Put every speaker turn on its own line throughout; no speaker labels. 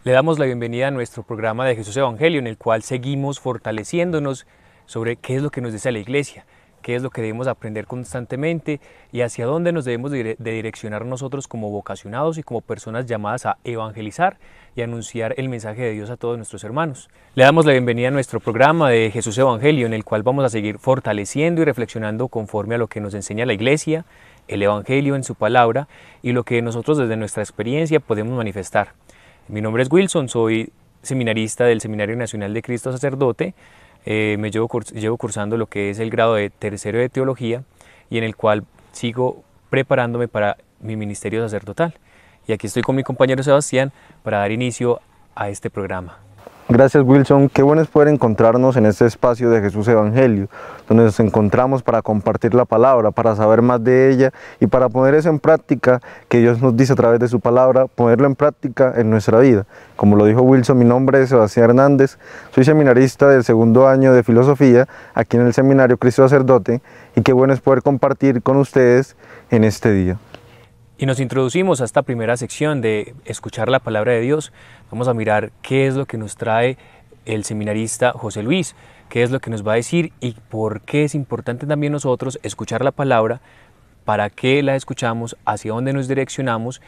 Le damos la bienvenida a nuestro programa de Jesús Evangelio, en el cual seguimos fortaleciéndonos sobre qué es lo que nos dice la Iglesia, qué es lo que debemos aprender constantemente y hacia dónde nos debemos de direccionar nosotros como vocacionados y como personas llamadas a evangelizar y anunciar el mensaje de Dios a todos nuestros hermanos. Le damos la bienvenida a nuestro programa de Jesús Evangelio, en el cual vamos a seguir fortaleciendo y reflexionando conforme a lo que nos enseña la Iglesia, el Evangelio en su palabra y lo que nosotros desde nuestra experiencia podemos manifestar. Mi nombre es Wilson, soy seminarista del Seminario Nacional de Cristo Sacerdote. Llevo cursando lo que es el grado de tercero de Teología y en el cual sigo preparándome para mi ministerio sacerdotal. Y aquí estoy con mi compañero Sebastián para dar inicio a este programa.
Gracias, Wilson. Qué bueno es poder encontrarnos en este espacio de Jesús Evangelio, donde nos encontramos para compartir la palabra, para saber más de ella y para poner eso en práctica que Dios nos dice a través de su palabra, ponerlo en práctica en nuestra vida. Como lo dijo Wilson, mi nombre es Sebastián Hernández, soy seminarista del segundo año de Filosofía aquí en el Seminario Cristo Sacerdote, y qué bueno es poder compartir con ustedes en este día.
Y nos introducimos a esta primera sección de escuchar la palabra de Dios. Vamos a mirar qué es lo que nos trae el seminarista José Luis, qué es lo que nos va a decir y por qué es importante también nosotros escuchar la palabra, para qué la escuchamos, hacia dónde nos direccionamos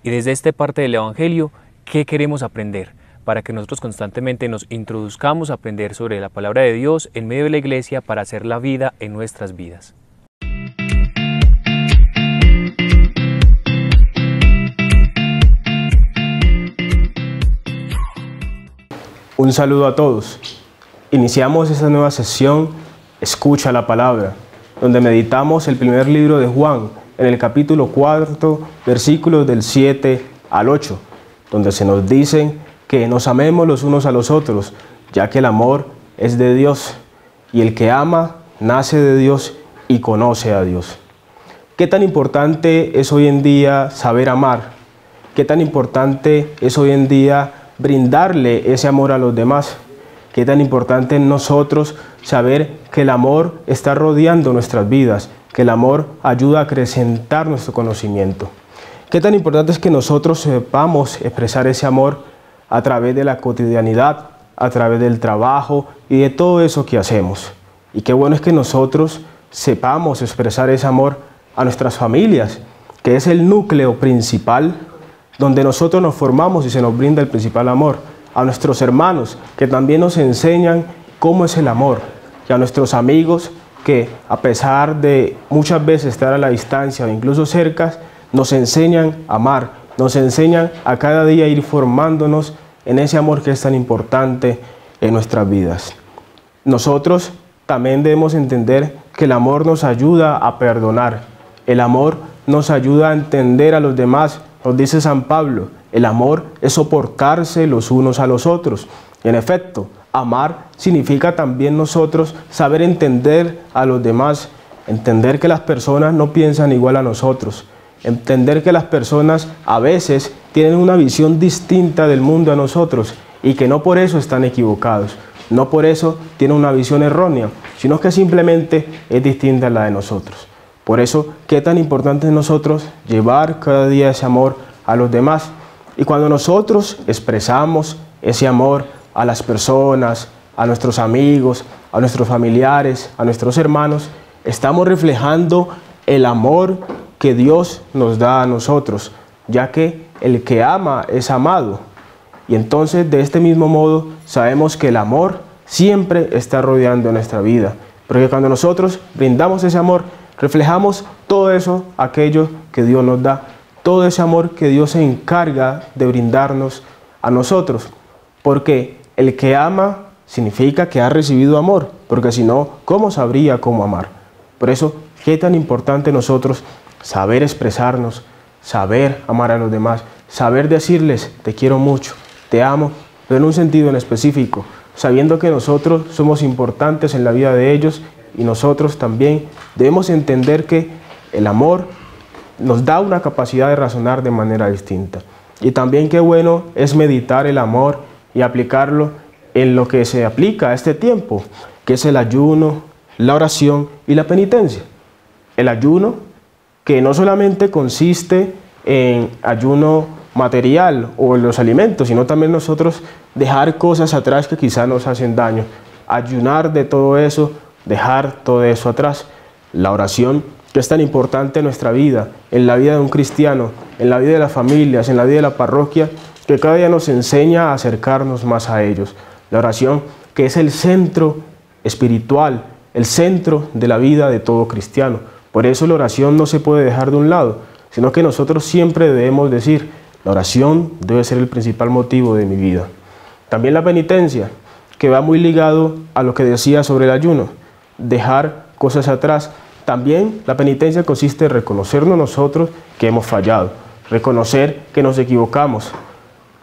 y desde esta parte del Evangelio, qué queremos aprender, para que nosotros constantemente nos introduzcamos a aprender sobre la palabra de Dios en medio de la Iglesia para hacer la vida en nuestras vidas.
Un saludo a todos. Iniciamos esta nueva sesión, Escucha la Palabra, donde meditamos el primer libro de Juan, en el capítulo 4, versículos del 7 al 8, donde se nos dice que nos amemos los unos a los otros, ya que el amor es de Dios, y el que ama nace de Dios y conoce a Dios. ¿Qué tan importante es hoy en día saber amar? ¿Qué tan importante es hoy en día brindarle ese amor a los demás? Qué tan importante es nosotros saber que el amor está rodeando nuestras vidas, que el amor ayuda a acrecentar nuestro conocimiento. Qué tan importante es que nosotros sepamos expresar ese amor a través de la cotidianidad, a través del trabajo y de todo eso que hacemos. Y qué bueno es que nosotros sepamos expresar ese amor a nuestras familias, que es el núcleo principal donde nosotros nos formamos y se nos brinda el principal amor, a nuestros hermanos que también nos enseñan cómo es el amor, y a nuestros amigos que, a pesar de muchas veces estar a la distancia o incluso cerca, nos enseñan a amar, nos enseñan a cada día ir formándonos en ese amor que es tan importante en nuestras vidas. Nosotros también debemos entender que el amor nos ayuda a perdonar, el amor nos ayuda a entender a los demás. Nos dice San Pablo, el amor es soportarse los unos a los otros. Y en efecto, amar significa también nosotros saber entender a los demás, entender que las personas no piensan igual a nosotros, entender que las personas a veces tienen una visión distinta del mundo a nosotros y que no por eso están equivocados, no por eso tienen una visión errónea, sino que simplemente es distinta a la de nosotros. Por eso, qué tan importante es nosotros llevar cada día ese amor a los demás. Y cuando nosotros expresamos ese amor a las personas, a nuestros amigos, a nuestros familiares, a nuestros hermanos, estamos reflejando el amor que Dios nos da a nosotros, ya que el que ama es amado. Y entonces, de este mismo modo, sabemos que el amor siempre está rodeando nuestra vida. Porque cuando nosotros brindamos ese amor, reflejamos todo eso, aquello que Dios nos da, todo ese amor que Dios se encarga de brindarnos a nosotros. Porque el que ama significa que ha recibido amor, porque si no, ¿cómo sabría cómo amar? Por eso, qué tan importante nosotros saber expresarnos, saber amar a los demás, saber decirles, te quiero mucho, te amo, pero en un sentido en específico, sabiendo que nosotros somos importantes en la vida de ellos. Y nosotros también debemos entender que el amor nos da una capacidad de razonar de manera distinta. Y también qué bueno es meditar el amor y aplicarlo en lo que se aplica a este tiempo, que es el ayuno, la oración y la penitencia. El ayuno, que no solamente consiste en ayuno material o en los alimentos, sino también nosotros dejar cosas atrás que quizás nos hacen daño, ayunar de todo eso, dejar todo eso atrás. La oración, que es tan importante en nuestra vida, en la vida de un cristiano, en la vida de las familias, en la vida de la parroquia, que cada día nos enseña a acercarnos más a ellos. La oración, que es el centro espiritual, el centro de la vida de todo cristiano. Por eso la oración no se puede dejar de un lado, sino que nosotros siempre debemos decir, la oración debe ser el principal motivo de mi vida. También la penitencia, que va muy ligado a lo que decía sobre el ayuno, dejar cosas atrás. También la penitencia consiste en reconocernos nosotros que hemos fallado, reconocer que nos equivocamos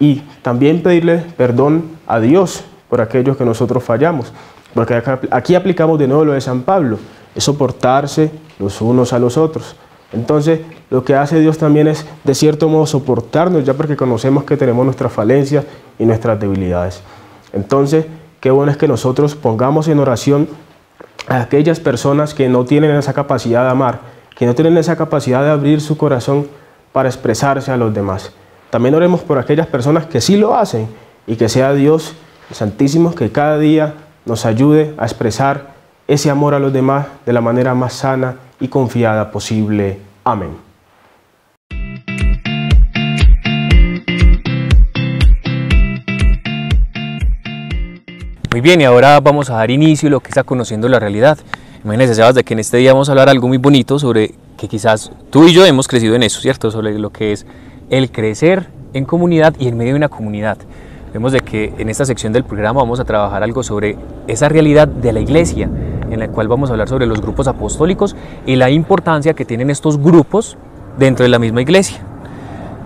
y también pedirle perdón a Dios por aquellos que nosotros fallamos. Porque aquí aplicamos de nuevo lo de San Pablo, es soportarse los unos a los otros. Entonces, lo que hace Dios también es, de cierto modo, soportarnos ya porque conocemos que tenemos nuestras falencias y nuestras debilidades. Entonces, qué bueno es que nosotros pongamos en oración a aquellas personas que no tienen esa capacidad de amar, que no tienen esa capacidad de abrir su corazón para expresarse a los demás. También oremos por aquellas personas que sí lo hacen y que sea Dios Santísimo que cada día nos ayude a expresar ese amor a los demás de la manera más sana y confiada posible. Amén.
Muy bien, y ahora vamos a dar inicio a lo que está conociendo la realidad. Imagínense, Sebas, de que en este día vamos a hablar algo muy bonito sobre que quizás tú y yo hemos crecido en eso, ¿cierto? Sobre lo que es el crecer en comunidad y en medio de una comunidad. Vemos de que en esta sección del programa vamos a trabajar algo sobre esa realidad de la iglesia, en la cual vamos a hablar sobre los grupos apostólicos y la importancia que tienen estos grupos dentro de la misma iglesia.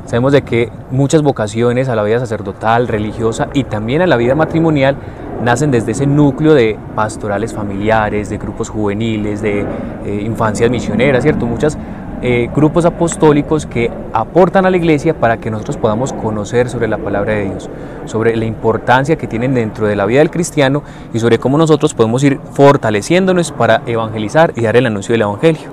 Sabemos de que muchas vocaciones a la vida sacerdotal, religiosa y también a la vida matrimonial nacen desde ese núcleo de pastorales familiares, de grupos juveniles, de infancias misioneras, ¿cierto? Muchos grupos apostólicos que aportan a la iglesia para que nosotros podamos conocer sobre la palabra de Dios, sobre la importancia que tienen dentro de la vida del cristiano y sobre cómo nosotros podemos ir fortaleciéndonos para evangelizar y dar el anuncio del evangelio.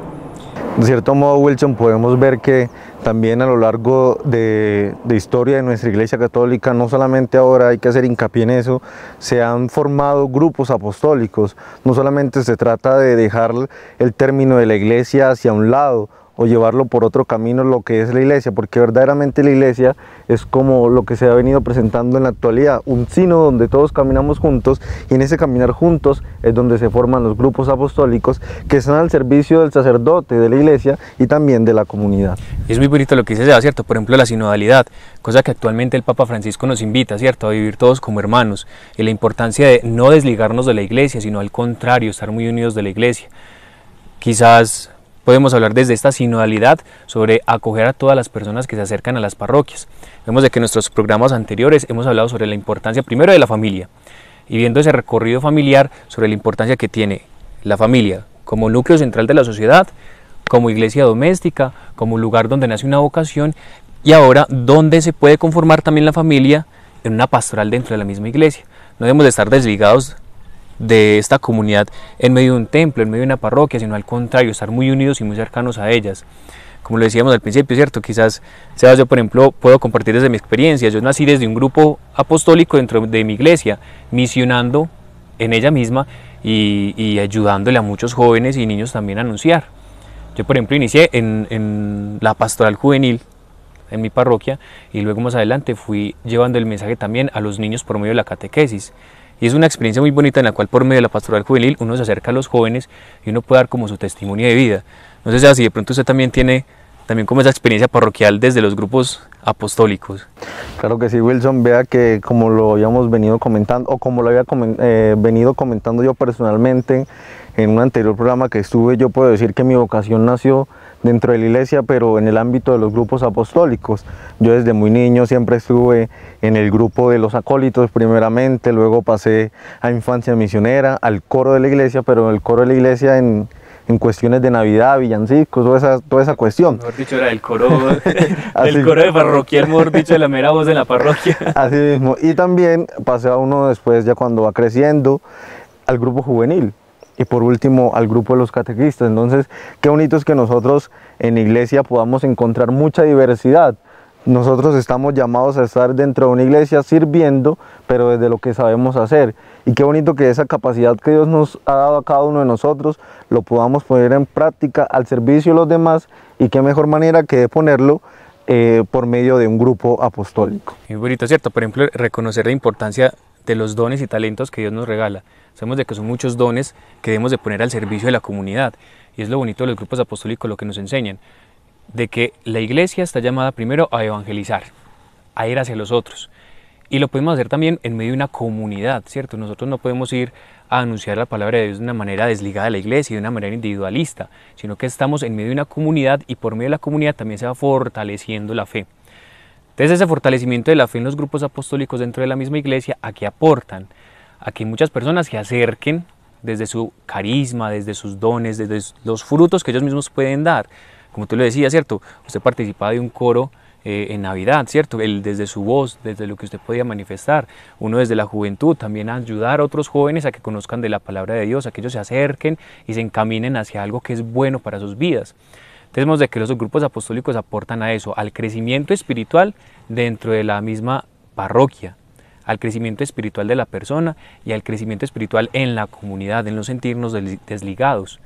De cierto modo, Wilson, podemos ver que también a lo largo de historia de nuestra Iglesia Católica, no solamente ahora hay que hacer hincapié en eso, se han formado grupos apostólicos. No solamente se trata de dejar el término de la Iglesia hacia un lado o llevarlo por otro camino lo que es la iglesia, porque verdaderamente la iglesia es como lo que se ha venido presentando en la actualidad, un sínodo donde todos caminamos juntos y en ese caminar juntos es donde se forman los grupos apostólicos que están al servicio del sacerdote, de la iglesia y también de la comunidad.
Es muy bonito lo que dice, ¿cierto? Por ejemplo, la sinodalidad, cosa que actualmente el Papa Francisco nos invita, ¿cierto? A vivir todos como hermanos y la importancia de no desligarnos de la iglesia, sino al contrario, estar muy unidos de la iglesia. Quizás podemos hablar desde esta sinodalidad sobre acoger a todas las personas que se acercan a las parroquias. Vemos de que en nuestros programas anteriores hemos hablado sobre la importancia primero de la familia y viendo ese recorrido familiar sobre la importancia que tiene la familia como núcleo central de la sociedad, como iglesia doméstica, como lugar donde nace una vocación y ahora donde se puede conformar también la familia en una pastoral dentro de la misma iglesia. No debemos de estar desligados de esta comunidad en medio de un templo, en medio de una parroquia, sino al contrario, estar muy unidos y muy cercanos a ellas. Como lo decíamos al principio, ¿cierto? Quizás, Sebas, yo por ejemplo puedo compartir desde mi experiencia. Yo nací desde un grupo apostólico dentro de mi iglesia, misionando en ella misma y ayudándole a muchos jóvenes y niños también a anunciar. Yo por ejemplo inicié en la pastoral juvenil en mi parroquia y luego más adelante fui llevando el mensaje también a los niños por medio de la catequesis. Y es una experiencia muy bonita en la cual por medio de la pastoral juvenil uno se acerca a los jóvenes y uno puede dar como su testimonio de vida. No sé si de pronto usted también tiene como esa experiencia parroquial desde los grupos apostólicos.
Claro que sí, Wilson, vea que como lo habíamos venido comentando, o como lo había venido comentando yo personalmente en un anterior programa que estuve, yo puedo decir que mi vocación nació dentro de la iglesia, pero en el ámbito de los grupos apostólicos. Yo desde muy niño siempre estuve en el grupo de los acólitos primeramente, luego pasé a infancia misionera, al coro de la iglesia, pero el coro de la iglesia en cuestiones de Navidad, villancicos, toda esa cuestión.
Mejor dicho, era el coro de parroquial, mejor dicho, de la mera voz de la parroquia.
Así mismo, y también pasé a uno después, ya cuando va creciendo, al grupo juvenil. Y por último al grupo de los catequistas. Entonces qué bonito es que nosotros en la iglesia podamos encontrar mucha diversidad, Nosotros estamos llamados a estar dentro de una iglesia sirviendo, pero desde lo que sabemos hacer. Y qué bonito que esa capacidad que Dios nos ha dado a cada uno de nosotros lo podamos poner en práctica al servicio de los demás, y qué mejor manera que de ponerlo por medio de un grupo apostólico.
Muy bonito, ¿cierto? Por ejemplo, reconocer la importancia de los dones y talentos que Dios nos regala. Sabemos de que son muchos dones que debemos de poner al servicio de la comunidad, y es lo bonito de los grupos apostólicos, lo que nos enseñan, de que la iglesia está llamada primero a evangelizar, a ir hacia los otros, y lo podemos hacer también en medio de una comunidad, ¿cierto? Nosotros no podemos ir a anunciar la palabra de Dios de una manera desligada de la iglesia y de una manera individualista, sino que estamos en medio de una comunidad, y por medio de la comunidad también se va fortaleciendo la fe. Entonces, ese fortalecimiento de la fe en los grupos apostólicos dentro de la misma iglesia, ¿a qué aportan? A que muchas personas se acerquen desde su carisma, desde sus dones, desde los frutos que ellos mismos pueden dar. Como tú lo decías, ¿cierto? Usted participaba de un coro en Navidad, ¿cierto? Desde su voz, desde lo que usted podía manifestar. Uno desde la juventud, también a ayudar a otros jóvenes a que conozcan de la palabra de Dios, a que ellos se acerquen y se encaminen hacia algo que es bueno para sus vidas. Entonces vemos de que los grupos apostólicos aportan a eso, al crecimiento espiritual dentro de la misma parroquia, al crecimiento espiritual de la persona y al crecimiento espiritual en la comunidad, en no sentirnos desligados.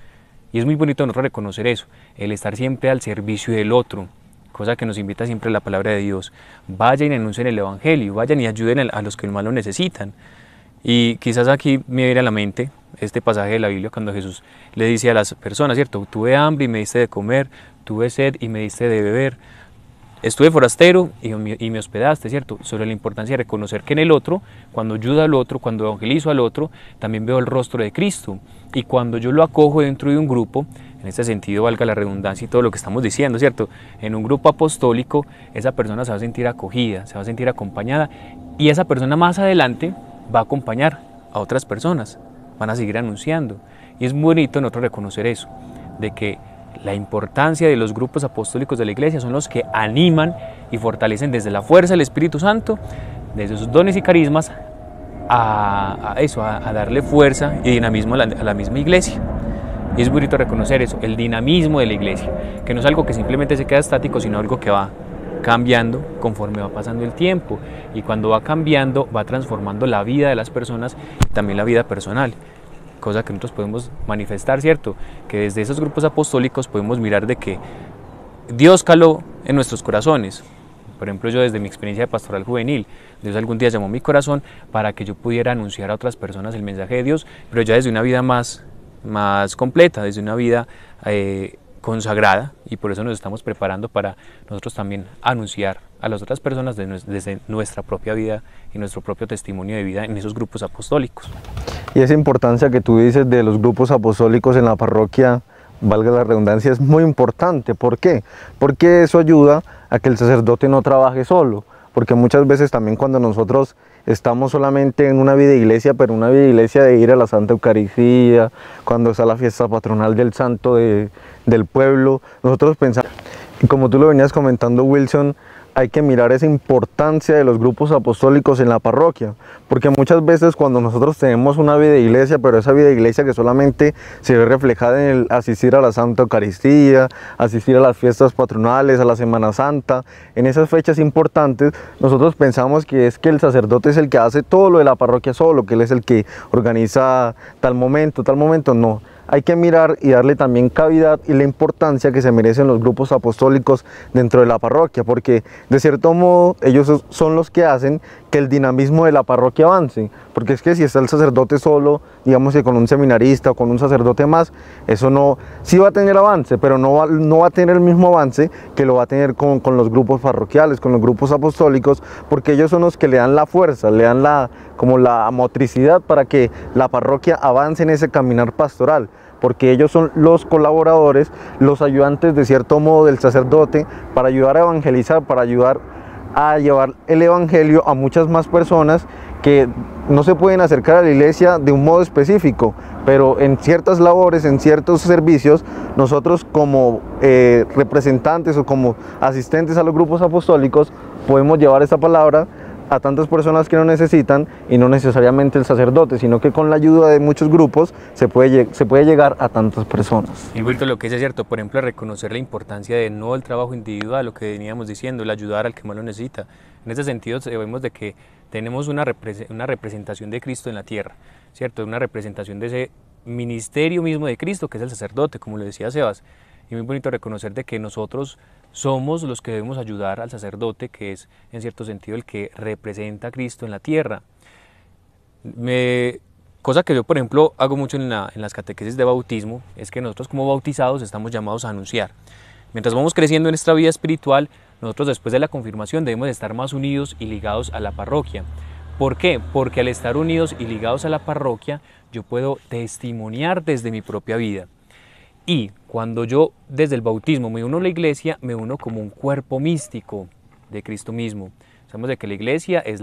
Y es muy bonito nosotros reconocer eso, el estar siempre al servicio del otro, cosa que nos invita siempre la palabra de Dios. Vayan y anuncien el Evangelio, vayan y ayuden a los que más lo necesitan. Y quizás aquí me viene a la mente este pasaje de la Biblia cuando Jesús le dice a las personas, ¿cierto? Tuve hambre y me diste de comer, tuve sed y me diste de beber, estuve forastero y me hospedaste, ¿cierto? Sobre la importancia de reconocer que en el otro, cuando ayudo al otro, cuando evangelizo al otro, también veo el rostro de Cristo. Y cuando yo lo acojo dentro de un grupo, en este sentido valga la redundancia y todo lo que estamos diciendo, ¿cierto? En un grupo apostólico, esa persona se va a sentir acogida, se va a sentir acompañada, y esa persona más adelante va a acompañar a otras personas, van a seguir anunciando. Y es muy bonito nosotros reconocer eso, de que la importancia de los grupos apostólicos de la iglesia son los que animan y fortalecen desde la fuerza del Espíritu Santo, desde sus dones y carismas, a darle fuerza y dinamismo a la misma iglesia. Y es bonito reconocer eso, el dinamismo de la iglesia, que no es algo que simplemente se queda estático, sino algo que va cambiando conforme va pasando el tiempo, y cuando va cambiando va transformando la vida de las personas y también la vida personal, cosa que nosotros podemos manifestar, ¿cierto? Que desde esos grupos apostólicos podemos mirar de que Dios caló en nuestros corazones. Por ejemplo, yo desde mi experiencia de pastoral juvenil, Dios algún día llamó mi corazón para que yo pudiera anunciar a otras personas el mensaje de Dios, pero ya desde una vida más completa, desde una vida consagrada, y por eso nos estamos preparando para nosotros también anunciar a las otras personas desde nuestra propia vida y nuestro propio testimonio de vida en esos grupos apostólicos.
Y esa importancia que tú dices de los grupos apostólicos en la parroquia, valga la redundancia, es muy importante. ¿Por qué? Porque eso ayuda a que el sacerdote no trabaje solo, porque muchas veces también cuando nosotros estamos solamente en una vida de iglesia, pero una vida de iglesia de ir a la Santa Eucaristía, cuando está la fiesta patronal del santo del pueblo, nosotros pensamos, y como tú lo venías comentando, Wilson, hay que mirar esa importancia de los grupos apostólicos en la parroquia, porque muchas veces cuando nosotros tenemos una vida de iglesia, pero esa vida de iglesia que solamente se ve reflejada en el asistir a la Santa Eucaristía, asistir a las fiestas patronales, a la Semana Santa, en esas fechas importantes, nosotros pensamos que es que el sacerdote es el que hace todo lo de la parroquia solo, que él es el que organiza tal momento, no. Hay que mirar y darle también cavidad y la importancia que se merecen los grupos apostólicos dentro de la parroquia, porque de cierto modo ellos son los que hacen que el dinamismo de la parroquia avance, porque es que si está el sacerdote solo, digamos que con un seminarista o con un sacerdote más, eso no, sí va a tener avance, pero no va a tener el mismo avance que lo va a tener con los grupos parroquiales, con los grupos apostólicos, porque ellos son los que le dan la fuerza, le dan como la motricidad para que la parroquia avance en ese caminar pastoral, porque ellos son los colaboradores, los ayudantes de cierto modo del sacerdote para ayudar a evangelizar, para ayudar a llevar el evangelio a muchas más personas que no se pueden acercar a la iglesia de un modo específico, pero en ciertas labores, en ciertos servicios, nosotros como representantes o como asistentes a los grupos apostólicos podemos llevar esta palabra a tantas personas que lo necesitan, y no necesariamente el sacerdote, sino que con la ayuda de muchos grupos se puede llegar a tantas personas.
Y vuelto lo que es cierto, por ejemplo, reconocer la importancia de no el trabajo individual, lo que veníamos diciendo, el ayudar al que más lo necesita. En ese sentido vemos de que tenemos una representación de Cristo en la tierra, ¿cierto? Una representación de ese ministerio mismo de Cristo, que es el sacerdote, como lo decía Sebas. Y muy bonito reconocer de que nosotros somos los que debemos ayudar al sacerdote, que es en cierto sentido el que representa a Cristo en la tierra. Cosa que yo, por ejemplo, hago mucho en las catequesis de bautismo, es que nosotros como bautizados estamos llamados a anunciar. Mientras vamos creciendo en nuestra vida espiritual, nosotros después de la confirmación debemos estar más unidos y ligados a la parroquia. ¿Por qué? Porque al estar unidos y ligados a la parroquia, yo puedo testimoniar desde mi propia vida. Y cuando yo desde el bautismo me uno a la iglesia, me uno como un cuerpo místico de Cristo mismo. Sabemos de que la iglesia es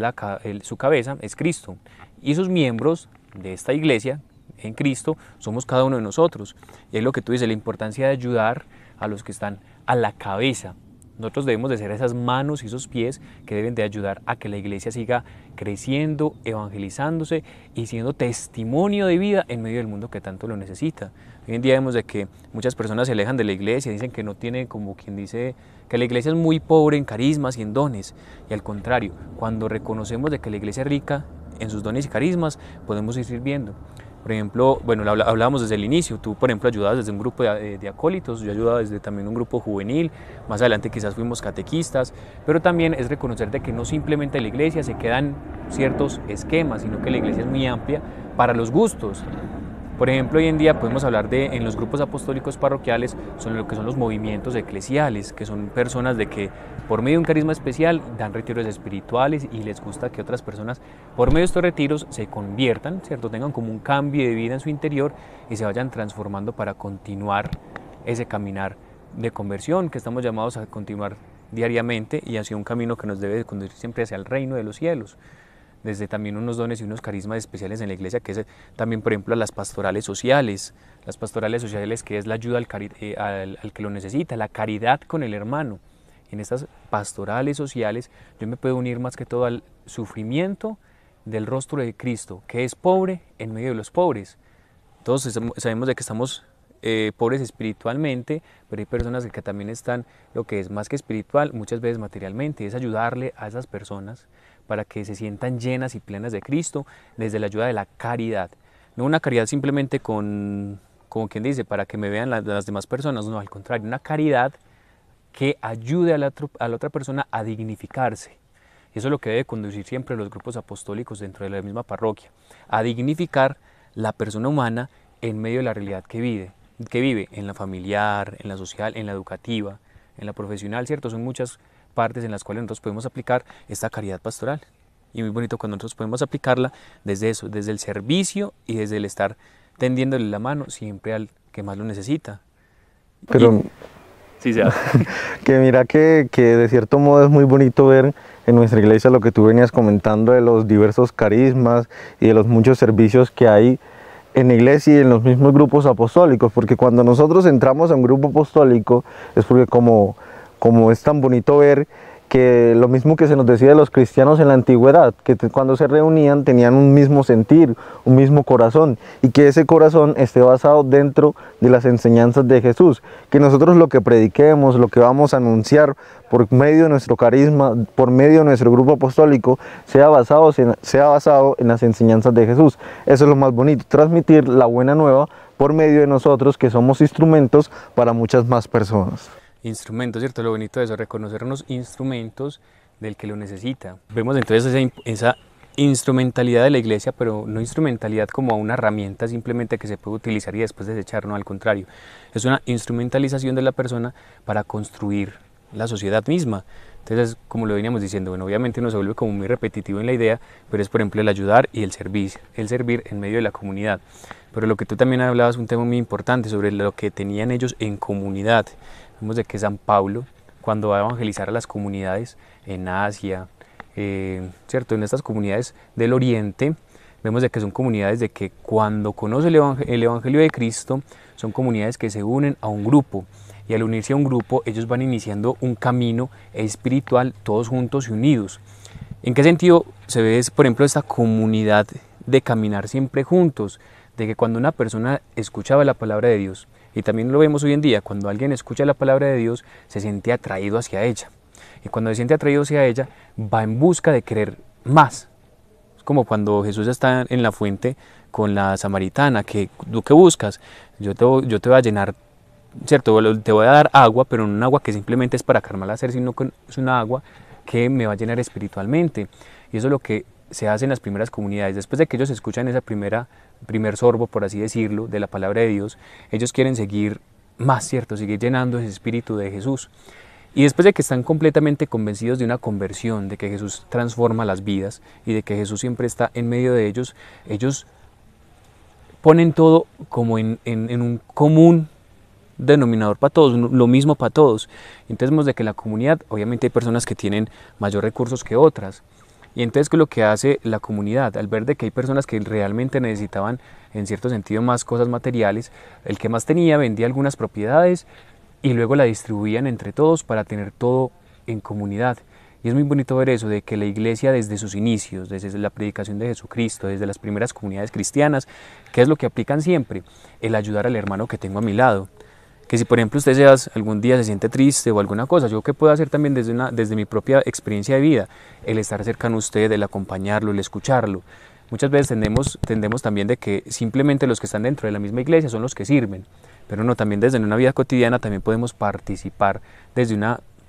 su cabeza es Cristo, y sus miembros de esta iglesia en Cristo somos cada uno de nosotros. Y es lo que tú dices, la importancia de ayudar a los que están a la cabeza. Nosotros debemos de ser esas manos y esos pies que deben de ayudar a que la iglesia siga creciendo, evangelizándose y siendo testimonio de vida en medio del mundo que tanto lo necesita. Hoy en día vemos de que muchas personas se alejan de la iglesia, dicen que no tiene, como quien dice, que la iglesia es muy pobre en carismas y en dones. Y al contrario, cuando reconocemos de que la iglesia es rica en sus dones y carismas, podemos ir sirviendo. Por ejemplo, bueno, hablábamos desde el inicio, tú por ejemplo ayudabas desde un grupo de acólitos, yo ayudaba desde también un grupo juvenil, más adelante quizás fuimos catequistas, pero también es reconocer de que no simplemente en la iglesia se quedan ciertos esquemas, sino que la iglesia es muy amplia para los gustos. Por ejemplo, hoy en día podemos hablar en los grupos apostólicos parroquiales, son lo que son los movimientos eclesiales, que son personas de que por medio de un carisma especial dan retiros espirituales y les gusta que otras personas por medio de estos retiros se conviertan, ¿cierto? Tengan como un cambio de vida en su interior y se vayan transformando para continuar ese caminar de conversión que estamos llamados a continuar diariamente y hacia un camino que nos debe de conducir siempre hacia el reino de los cielos. Desde también unos dones y unos carismas especiales en la iglesia, que es también, por ejemplo, las pastorales sociales que es la ayuda al que lo necesita, la caridad con el hermano. En estas pastorales sociales yo me puedo unir más que todo al sufrimiento del rostro de Cristo, que es pobre en medio de los pobres. Todos sabemos de que estamos pobres espiritualmente, pero hay personas que también están, lo que es más que espiritual, muchas veces materialmente, es ayudarle a esas personas para que se sientan llenas y plenas de Cristo desde la ayuda de la caridad. No una caridad simplemente como quien dice, para que me vean las demás personas, no, al contrario, una caridad que ayude a la otra persona a dignificarse. Y eso es lo que debe conducir siempre los grupos apostólicos dentro de la misma parroquia, a dignificar la persona humana en medio de la realidad que vive en la familiar, en la social, en la educativa, en la profesional, ¿cierto? Son muchas partes en las cuales nosotros podemos aplicar esta caridad pastoral. Y muy bonito cuando nosotros podemos aplicarla desde eso, desde el servicio y desde el estar tendiéndole la mano siempre al que más lo necesita.
Pero
sí, sea.
Que mira que de cierto modo es muy bonito ver en nuestra iglesia lo que tú venías comentando de los diversos carismas y de los muchos servicios que hay en la iglesia y en los mismos grupos apostólicos, porque cuando nosotros entramos a un grupo apostólico es porque como es tan bonito ver que lo mismo que se nos decía de los cristianos en la antigüedad, que cuando se reunían tenían un mismo sentir, un mismo corazón, y que ese corazón esté basado dentro de las enseñanzas de Jesús, que nosotros lo que prediquemos, lo que vamos a anunciar por medio de nuestro carisma, por medio de nuestro grupo apostólico, sea basado en las enseñanzas de Jesús. Eso es lo más bonito, transmitir la buena nueva por medio de nosotros, que somos instrumentos para muchas más personas.
Instrumentos, ¿cierto? Lo bonito de eso, reconocernos instrumentos del que lo necesita. Vemos entonces esa instrumentalidad de la iglesia, pero no instrumentalidad como una herramienta simplemente que se puede utilizar y después desechar, no, al contrario. Es una instrumentalización de la persona para construir la sociedad misma. Entonces, como lo veníamos diciendo, bueno, obviamente uno se vuelve como muy repetitivo en la idea, pero es por ejemplo el ayudar y el servicio, el servir en medio de la comunidad. Pero lo que tú también hablabas, un tema muy importante sobre lo que tenían ellos en comunidad. Vemos de que San Pablo, cuando va a evangelizar a las comunidades en Asia, ¿cierto? En estas comunidades del Oriente, vemos de que son comunidades de que cuando conocen el Evangelio de Cristo, son comunidades que se unen a un grupo. Y al unirse a un grupo, ellos van iniciando un camino espiritual todos juntos y unidos. ¿En qué sentido se ve, por ejemplo, esta comunidad de caminar siempre juntos? De que cuando una persona escuchaba la palabra de Dios, y también lo vemos hoy en día, cuando alguien escucha la palabra de Dios, se siente atraído hacia ella. Y cuando se siente atraído hacia ella, va en busca de querer más. Es como cuando Jesús está en la fuente con la samaritana, que ¿tú qué buscas? Yo te voy a llenar, ¿cierto? Te voy a dar agua, pero no un agua que simplemente es para calmar la sed, sino que es una agua que me va a llenar espiritualmente. Y eso es lo que se hace en las primeras comunidades. Después de que ellos escuchan esa primer sorbo, por así decirlo, de la palabra de Dios, ellos quieren seguir más, ¿cierto? Seguir llenando ese espíritu de Jesús. Y después de que están completamente convencidos de una conversión, de que Jesús transforma las vidas y de que Jesús siempre está en medio de ellos, ellos ponen todo como en un común denominador para todos, lo mismo para todos. Entonces vemos de que en la comunidad, obviamente hay personas que tienen mayor recursos que otras. Y entonces, ¿qué es lo que hace la comunidad? Al ver de que hay personas que realmente necesitaban, en cierto sentido, más cosas materiales, el que más tenía vendía algunas propiedades y luego la distribuían entre todos para tener todo en comunidad. Y es muy bonito ver eso, de que la iglesia desde sus inicios, desde la predicación de Jesucristo, desde las primeras comunidades cristianas, ¿qué es lo que aplican siempre? El ayudar al hermano que tengo a mi lado. Que si por ejemplo usted algún día se siente triste o alguna cosa, yo qué puedo hacer también desde mi propia experiencia de vida, el estar cercano a usted, el acompañarlo, el escucharlo. Muchas veces tendemos también de que simplemente los que están dentro de la misma iglesia son los que sirven, pero no, también desde una vida cotidiana también podemos participar desde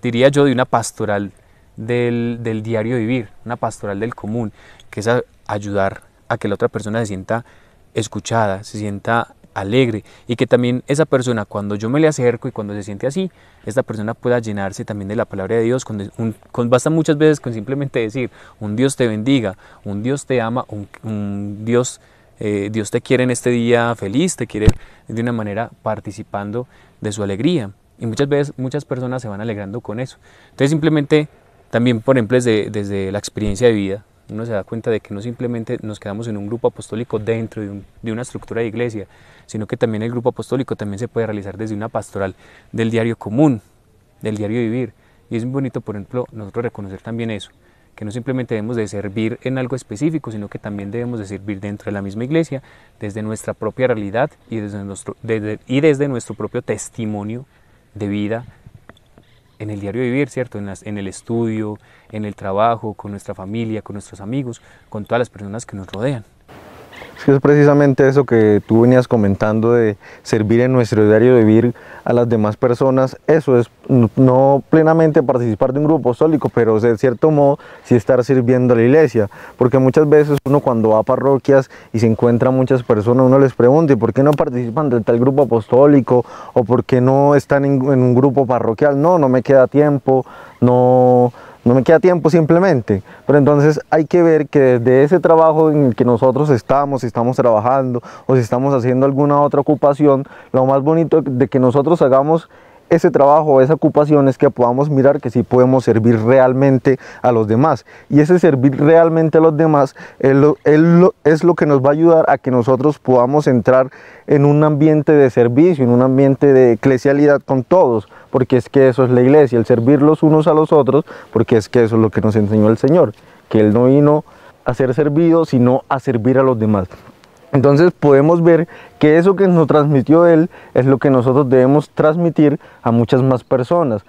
diría yo, de una pastoral del diario vivir, una pastoral del común, que es ayudar a que la otra persona se sienta escuchada, se sienta alegre, y que también esa persona, cuando yo me le acerco y cuando se siente así, esta persona pueda llenarse también de la palabra de Dios. Basta muchas veces con simplemente decir un Dios te bendiga, un Dios te ama, un Dios te quiere en este día feliz, te quiere de una manera participando de su alegría, y muchas veces muchas personas se van alegrando con eso. Entonces simplemente también, por ejemplo, desde la experiencia de vida, uno se da cuenta de que no simplemente nos quedamos en un grupo apostólico dentro de una estructura de iglesia, sino que también el grupo apostólico también se puede realizar desde una pastoral del diario común, del diario vivir. Y es muy bonito, por ejemplo, nosotros reconocer también eso, que no simplemente debemos de servir en algo específico, sino que también debemos de servir dentro de la misma iglesia, desde nuestra propia realidad y desde nuestro propio testimonio de vida en el diario vivir, ¿cierto? En el estudio, en el trabajo, con nuestra familia, con nuestros amigos, con todas las personas que nos rodean.
Es precisamente eso que tú venías comentando, de servir en nuestro diario vivir a las demás personas. Eso es no plenamente participar de un grupo apostólico, pero de cierto modo sí estar sirviendo a la iglesia, porque muchas veces uno cuando va a parroquias y se encuentra muchas personas, uno les pregunta ¿y por qué no participan de tal grupo apostólico? ¿O por qué no están en un grupo parroquial? No me queda tiempo, no me queda tiempo simplemente. Pero entonces hay que ver que desde ese trabajo en el que nosotros estamos, si estamos trabajando o si estamos haciendo alguna otra ocupación, lo más bonito de que nosotros hagamos ese trabajo, esa ocupación, es que podamos mirar que sí podemos servir realmente a los demás. Y ese servir realmente a los demás es lo que nos va a ayudar a que nosotros podamos entrar en un ambiente de servicio, en un ambiente de eclesialidad con todos, porque es que eso es la iglesia, el servir los unos a los otros, porque es que eso es lo que nos enseñó el Señor, que Él no vino a ser servido, sino a servir a los demás. Entonces podemos ver que eso que nos transmitió Él es lo que nosotros debemos transmitir a muchas más personas,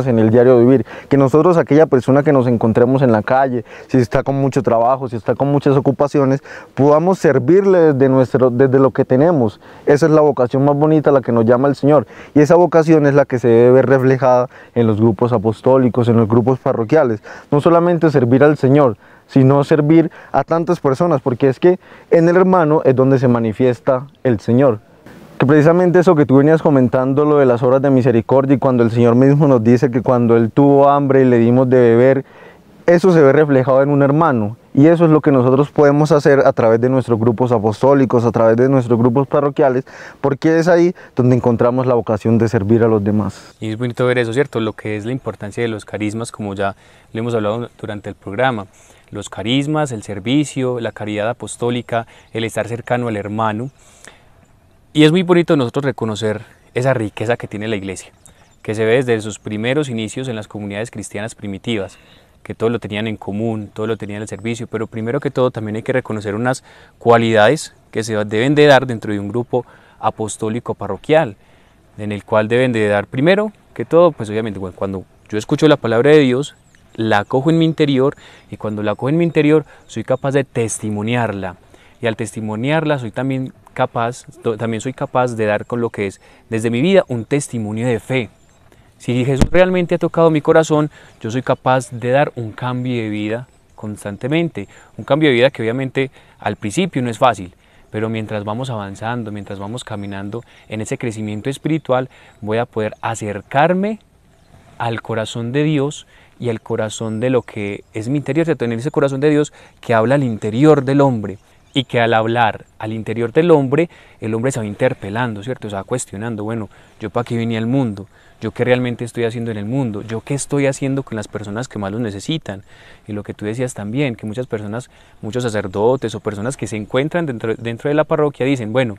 en el diario vivir, que nosotros, aquella persona que nos encontremos en la calle, si está con mucho trabajo, si está con muchas ocupaciones, podamos servirle desde lo que tenemos. Esa es la vocación más bonita a la que nos llama el Señor, y esa vocación es la que se debe ver reflejada en los grupos apostólicos, en los grupos parroquiales. No solamente servir al Señor, sino servir a tantas personas, porque es que en el hermano es donde se manifiesta el Señor. Que precisamente eso que tú venías comentando, lo de las obras de misericordia, y cuando el Señor mismo nos dice que cuando Él tuvo hambre y le dimos de beber, eso se ve reflejado en un hermano, y eso es lo que nosotros podemos hacer a través de nuestros grupos apostólicos, a través de nuestros grupos parroquiales, porque es ahí donde encontramos la vocación de servir a los demás.
Y es bonito ver eso, ¿cierto? Lo que es la importancia de los carismas, como ya lo hemos hablado durante el programa. Los carismas, el servicio, la caridad apostólica, el estar cercano al hermano. Y es muy bonito nosotros reconocer esa riqueza que tiene la iglesia, que se ve desde sus primeros inicios en las comunidades cristianas primitivas, que todo lo tenían en común, todo lo tenían al servicio, pero primero que todo también hay que reconocer unas cualidades que se deben de dar dentro de un grupo apostólico parroquial, en el cual deben de dar primero que todo, pues obviamente cuando yo escucho la palabra de Dios, la acojo en mi interior, y cuando la acojo en mi interior soy capaz de testimoniarla, y al testimoniarla también soy capaz de dar con lo que es desde mi vida un testimonio de fe. Si Jesús realmente ha tocado mi corazón, yo soy capaz de dar un cambio de vida constantemente, un cambio de vida que obviamente al principio no es fácil, pero mientras vamos avanzando, mientras vamos caminando en ese crecimiento espiritual, voy a poder acercarme al corazón de Dios y al corazón de lo que es mi interior, ¿cierto? En ese corazón de Dios que habla al interior del hombre, y que al hablar al interior del hombre, el hombre se va interpelando, ¿cierto? Se va cuestionando, bueno, ¿yo para qué vine al mundo? ¿Yo qué realmente estoy haciendo en el mundo? ¿Yo qué estoy haciendo con las personas que más lo necesitan? Y lo que tú decías también, que muchas personas, muchos sacerdotes o personas que se encuentran dentro de la parroquia dicen, bueno,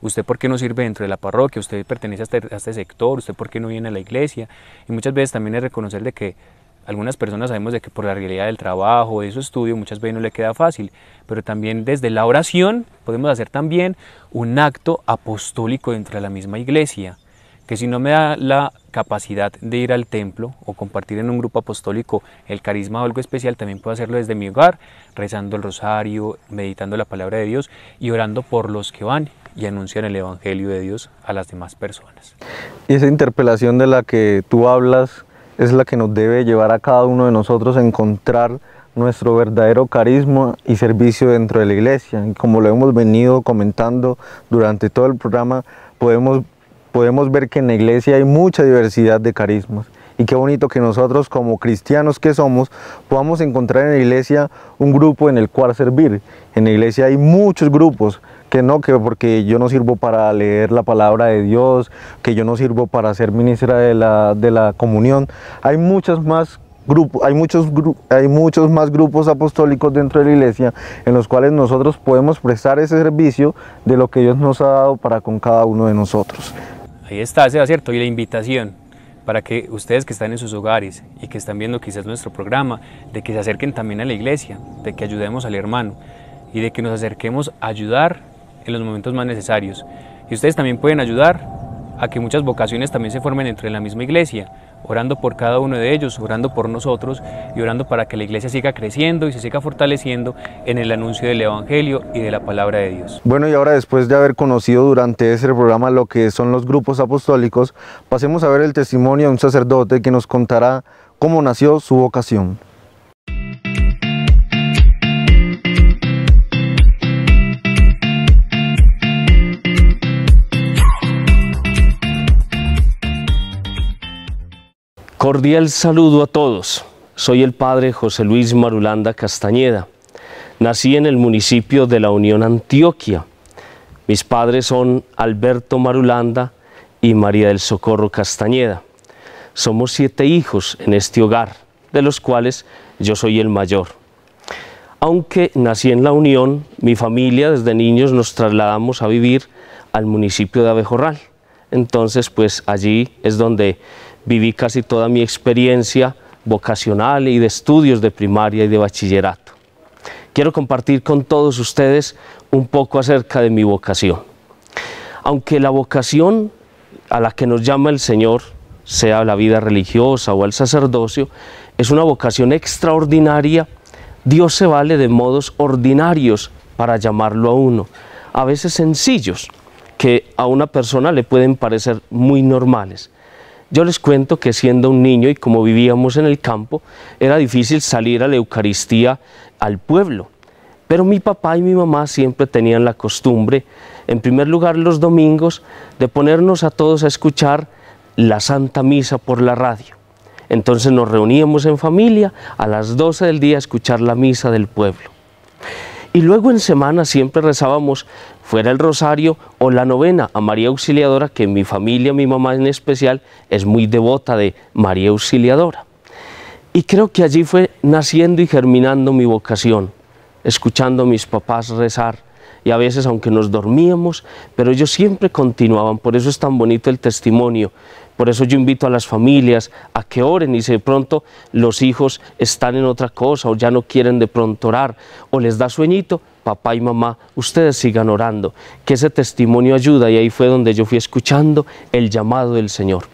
¿usted por qué no sirve dentro de la parroquia? ¿Usted pertenece a este sector? ¿Usted por qué no viene a la iglesia? Y muchas veces también es reconocer de que algunas personas sabemos de que por la realidad del trabajo, de su estudio, muchas veces no le queda fácil, pero también desde la oración podemos hacer también un acto apostólico dentro de la misma iglesia, que si no me da la capacidad de ir al templo o compartir en un grupo apostólico el carisma o algo especial, también puedo hacerlo desde mi hogar, rezando el rosario, meditando la palabra de Dios y orando por los que van y anuncian el Evangelio de Dios a las demás personas.
Y esa interpelación de la que tú hablas es la que nos debe llevar a cada uno de nosotros a encontrar nuestro verdadero carisma y servicio dentro de la iglesia. Y como lo hemos venido comentando durante todo el programa, podemos ver que en la iglesia hay mucha diversidad de carismas. Y qué bonito que nosotros como cristianos que somos podamos encontrar en la iglesia un grupo en el cual servir. En la iglesia hay muchos grupos, que porque yo no sirvo para leer la palabra de Dios, que yo no sirvo para ser ministra de la comunión. Hay muchos más grupos apostólicos dentro de la iglesia en los cuales nosotros podemos prestar ese servicio de lo que Dios nos ha dado para con cada uno de nosotros.
Ahí está, Seba, ¿cierto? Y la invitación para que ustedes que están en sus hogares y que están viendo quizás nuestro programa, de que se acerquen también a la iglesia, de que ayudemos al hermano y de que nos acerquemos a ayudar en los momentos más necesarios. Y ustedes también pueden ayudar a que muchas vocaciones también se formen dentro de la misma iglesia, orando por cada uno de ellos, orando por nosotros y orando para que la iglesia siga creciendo y se siga fortaleciendo en el anuncio del Evangelio y de la palabra de Dios.
Bueno, y ahora después de haber conocido durante ese programa lo que son los grupos apostólicos, pasemos a ver el testimonio de un sacerdote que nos contará cómo nació su vocación.
Cordial saludo a todos. Soy el padre José Luis Marulanda Castañeda. Nací en el municipio de La Unión, Antioquia. Mis padres son Alberto Marulanda y María del Socorro Castañeda. Somos 7 hijos en este hogar, de los cuales yo soy el mayor. Aunque nací en La Unión, mi familia desde niños nos trasladamos a vivir al municipio de Abejorral. Entonces, pues allí es donde viví casi toda mi experiencia vocacional y de estudios de primaria y de bachillerato. Quiero compartir con todos ustedes un poco acerca de mi vocación. Aunque la vocación a la que nos llama el Señor, sea la vida religiosa o el sacerdocio, es una vocación extraordinaria, Dios se vale de modos ordinarios para llamarlo a uno, a veces sencillos, que a una persona le pueden parecer muy normales. Yo les cuento que siendo un niño y como vivíamos en el campo, era difícil salir a la Eucaristía al pueblo. Pero mi papá y mi mamá siempre tenían la costumbre, en primer lugar los domingos, de ponernos a todos a escuchar la Santa Misa por la radio. Entonces nos reuníamos en familia a las 12 del día a escuchar la misa del pueblo. Y luego en semana siempre rezábamos fuera el rosario o la novena a María Auxiliadora, que mi familia, mi mamá en especial, es muy devota de María Auxiliadora. Y creo que allí fue naciendo y germinando mi vocación, escuchando a mis papás rezar y a veces aunque nos dormíamos, pero ellos siempre continuaban. Por eso es tan bonito el testimonio. Por eso yo invito a las familias a que oren, y si de pronto los hijos están en otra cosa o ya no quieren de pronto orar o les da sueñito, papá y mamá, ustedes sigan orando, que ese testimonio ayuda, y ahí fue donde yo fui escuchando el llamado del Señor.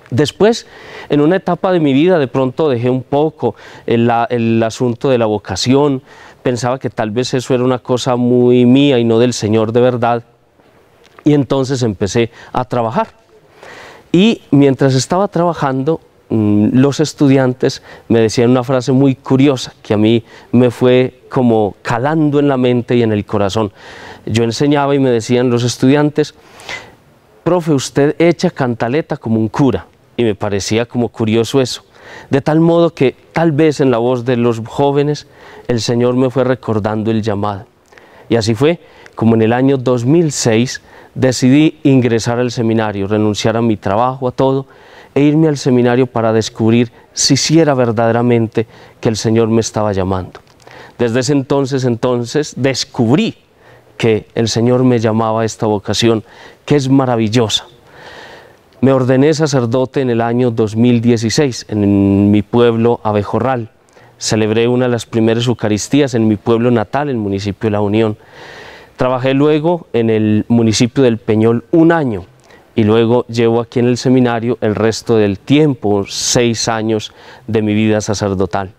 Después, en una etapa de mi vida, de pronto dejé un poco el asunto de la vocación, pensaba que tal vez eso era una cosa muy mía y no del Señor de verdad, y entonces empecé a trabajar. Y mientras estaba trabajando, los estudiantes me decían una frase muy curiosa que a mí me fue como calando en la mente y en el corazón. Yo enseñaba y me decían los estudiantes: profe, usted echa cantaleta como un cura. Y me parecía como curioso eso. De tal modo que tal vez en la voz de los jóvenes el Señor me fue recordando el llamado. Y así fue como en el año 2006 decidí ingresar al seminario, renunciar a mi trabajo, a todo, e irme al seminario para descubrir si sí era verdaderamente que el Señor me estaba llamando. Desde ese entonces descubrí que el Señor me llamaba a esta vocación, que es maravillosa. Me ordené sacerdote en el año 2016 en mi pueblo Abejorral. Celebré una de las primeras Eucaristías en mi pueblo natal, el municipio de La Unión. Trabajé luego en el municipio del Peñol un año y luego llevo aquí en el seminario el resto del tiempo, 6 años de mi vida sacerdotal.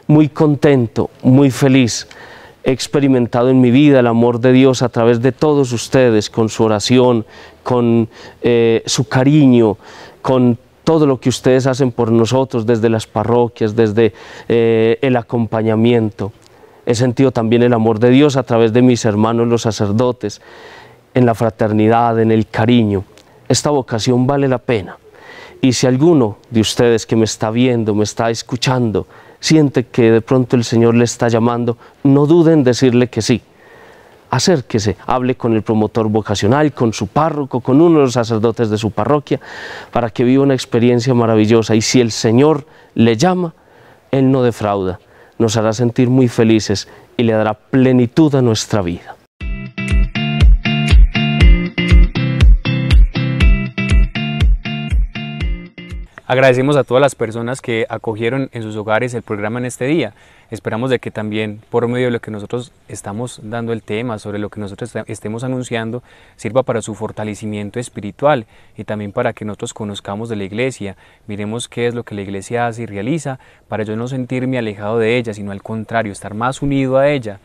Muy contento, muy feliz. He experimentado en mi vida el amor de Dios a través de todos ustedes, con su oración, con su cariño, con todo lo que ustedes hacen por nosotros desde las parroquias, desde el acompañamiento. He sentido también el amor de Dios a través de mis hermanos los sacerdotes, en la fraternidad, en el cariño. Esta vocación vale la pena. Y si alguno de ustedes que me está viendo, me está escuchando, siente que de pronto el Señor le está llamando, no duden en decirle que sí. Acérquese, hable con el promotor vocacional, con su párroco, con uno de los sacerdotes de su parroquia, para que viva una experiencia maravillosa. Y si el Señor le llama, Él no defrauda. Nos hará sentir muy felices y le dará plenitud a nuestra vida.
Agradecemos a todas las personas que acogieron en sus hogares el programa en este día. Esperamos de que también por medio de lo que nosotros estamos dando el tema, sobre lo que nosotros estemos anunciando, sirva para su fortalecimiento espiritual y también para que nosotros conozcamos de la Iglesia, miremos qué es lo que la Iglesia hace y realiza, para yo no sentirme alejado de ella, sino al contrario, estar más unido a ella.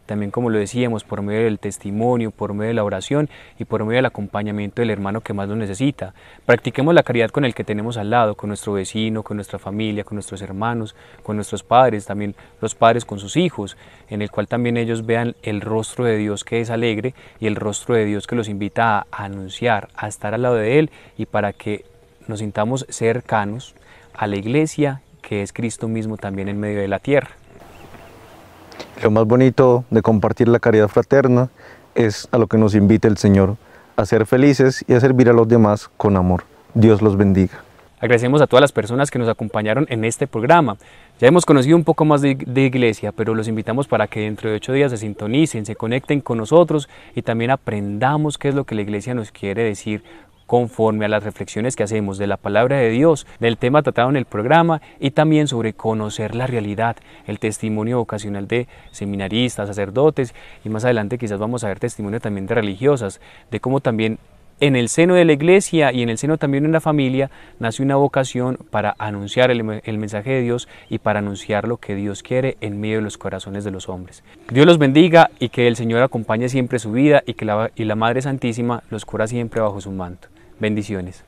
También, como lo decíamos, por medio del testimonio, por medio de la oración y por medio del acompañamiento del hermano que más lo necesita. Practiquemos la caridad con el que tenemos al lado, con nuestro vecino, con nuestra familia, con nuestros hermanos, con nuestros padres, también los padres con sus hijos, en el cual también ellos vean el rostro de Dios que es alegre y el rostro de Dios que los invita a anunciar, a estar al lado de Él, y para que nos sintamos cercanos a la Iglesia, que es Cristo mismo también en medio de la tierra.
Lo más bonito de compartir la caridad fraterna es a lo que nos invita el Señor, a ser felices y a servir a los demás con amor. Dios los bendiga.
Agradecemos a todas las personas que nos acompañaron en este programa. Ya hemos conocido un poco más de Iglesia, pero los invitamos para que dentro de 8 días se sintonicen, se conecten con nosotros y también aprendamos qué es lo que la Iglesia nos quiere decir conforme a las reflexiones que hacemos de la palabra de Dios, del tema tratado en el programa, y también sobre conocer la realidad, el testimonio vocacional de seminaristas, sacerdotes, y más adelante quizás vamos a ver testimonio también de religiosas, de cómo también en el seno de la Iglesia y en el seno también de la familia nace una vocación para anunciar el mensaje de Dios y para anunciar lo que Dios quiere en medio de los corazones de los hombres. Dios los bendiga y que el Señor acompañe siempre su vida y que la Madre Santísima los cubra siempre bajo su manto. Bendiciones.